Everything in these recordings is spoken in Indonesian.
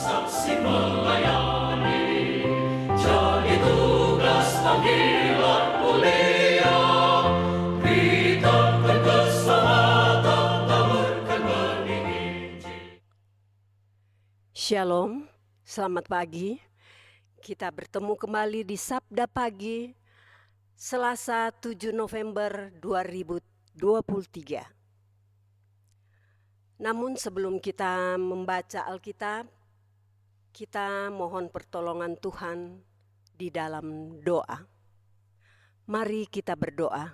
saksi melayani, jadi tugas panggilan mulia, beritakan keselamatan, taburkan benih Injil. Shalom, selamat pagi. Kita bertemu kembali di Sabda Pagi, Selasa 7 November 2023. Namun sebelum kita membaca Alkitab, kita mohon pertolongan Tuhan di dalam doa. Mari kita berdoa.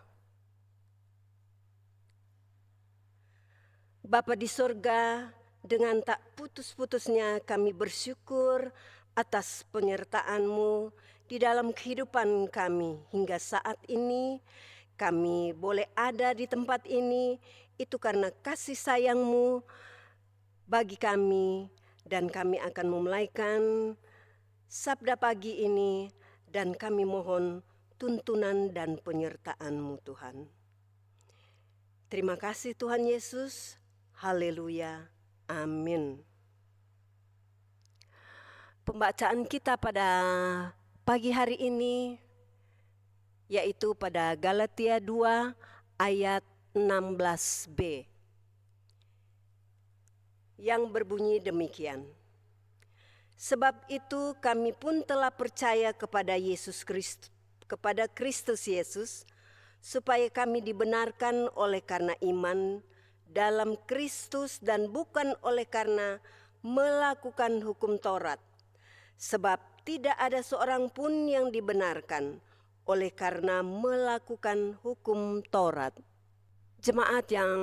Bapa di sorga, dengan tak putus-putusnya kami bersyukur atas penyertaan-Mu di dalam kehidupan kami hingga saat ini. Kami boleh ada di tempat ini, itu karena kasih sayang-Mu bagi kami, dan kami akan memulaikan Sabda Pagi ini, dan kami mohon tuntunan dan penyertaan-Mu Tuhan. Terima kasih Tuhan Yesus, haleluya, amin. Pembacaan kita pada pagi hari ini yaitu pada Galatia 2 ayat 16b yang berbunyi demikian. Sebab itu kami pun telah percaya kepada Kristus Yesus, supaya kami dibenarkan oleh karena iman dalam Kristus dan bukan oleh karena melakukan hukum Taurat. Sebab tidak ada seorang pun yang dibenarkan oleh karena melakukan hukum Taurat. Jemaat yang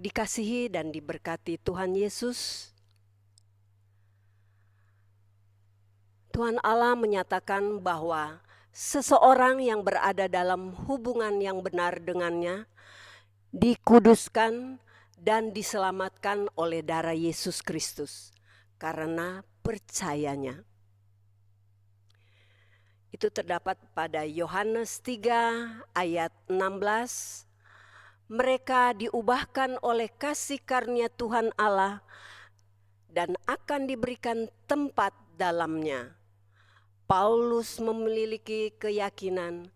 dikasihi dan diberkati Tuhan Yesus, Tuhan Allah menyatakan bahwa seseorang yang berada dalam hubungan yang benar dengannya dikuduskan dan diselamatkan oleh darah Yesus Kristus karena percayanya. Itu terdapat pada Yohanes 3 ayat 16. Mereka diubahkan oleh kasih karunia Tuhan Allah dan akan diberikan tempat dalamnya. Paulus memiliki keyakinan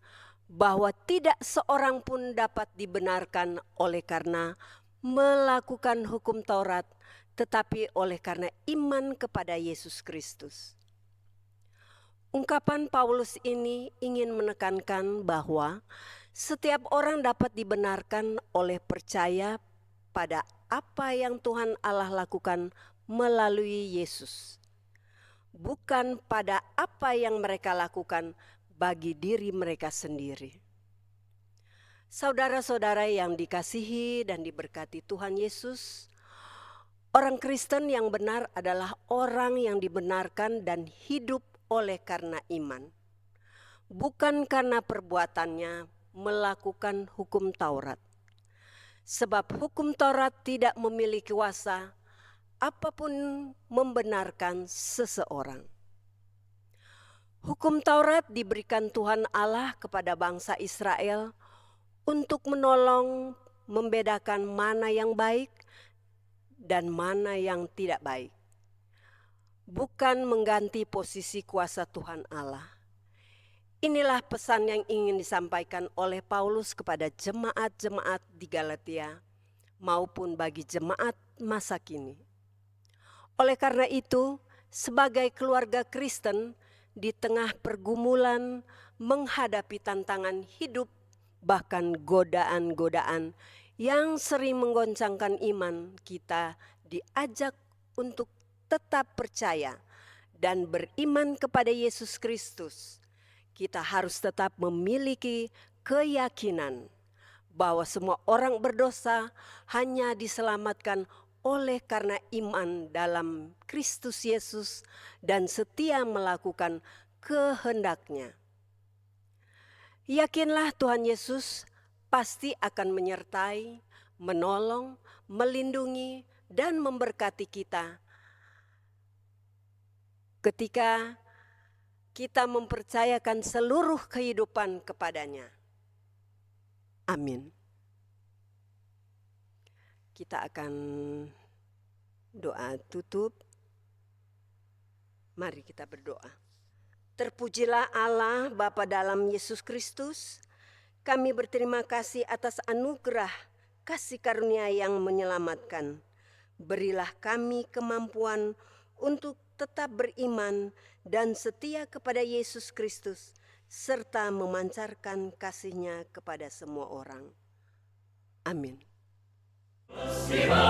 bahwa tidak seorang pun dapat dibenarkan oleh karena melakukan hukum Taurat, tetapi oleh karena iman kepada Yesus Kristus. Ungkapan Paulus ini ingin menekankan bahwa setiap orang dapat dibenarkan oleh percaya pada apa yang Tuhan Allah lakukan melalui Yesus, bukan pada apa yang mereka lakukan bagi diri mereka sendiri. Saudara-saudara yang dikasihi dan diberkati Tuhan Yesus, orang Kristen yang benar adalah orang yang dibenarkan dan hidup oleh karena iman, bukan karena perbuatannya melakukan hukum Taurat. Sebab hukum Taurat tidak memiliki kuasa apapun membenarkan seseorang. Hukum Taurat diberikan Tuhan Allah kepada bangsa Israel untuk menolong membedakan mana yang baik dan mana yang tidak baik, bukan mengganti posisi kuasa Tuhan Allah. Inilah pesan yang ingin disampaikan oleh Paulus kepada jemaat-jemaat di Galatia maupun bagi jemaat masa kini. Oleh karena itu, sebagai keluarga Kristen di tengah pergumulan menghadapi tantangan hidup, bahkan godaan-godaan yang sering menggoncangkan iman, kita diajak untuk tetap percaya dan beriman kepada Yesus Kristus. Kita harus tetap memiliki keyakinan bahwa semua orang berdosa hanya diselamatkan oleh karena iman dalam Kristus Yesus dan setia melakukan kehendaknya. Yakinlah Tuhan Yesus pasti akan menyertai, menolong, melindungi, dan memberkati kita ketika kita mempercayakan seluruh kehidupan kepadanya. Amin. Kita akan doa tutup. Mari kita berdoa. Terpujilah Allah Bapa dalam Yesus Kristus. Kami berterima kasih atas anugerah kasih karunia yang menyelamatkan. Berilah kami kemampuan untuk tetap beriman dan setia kepada Yesus Kristus, serta memancarkan kasih-Nya kepada semua orang. Amin. Siva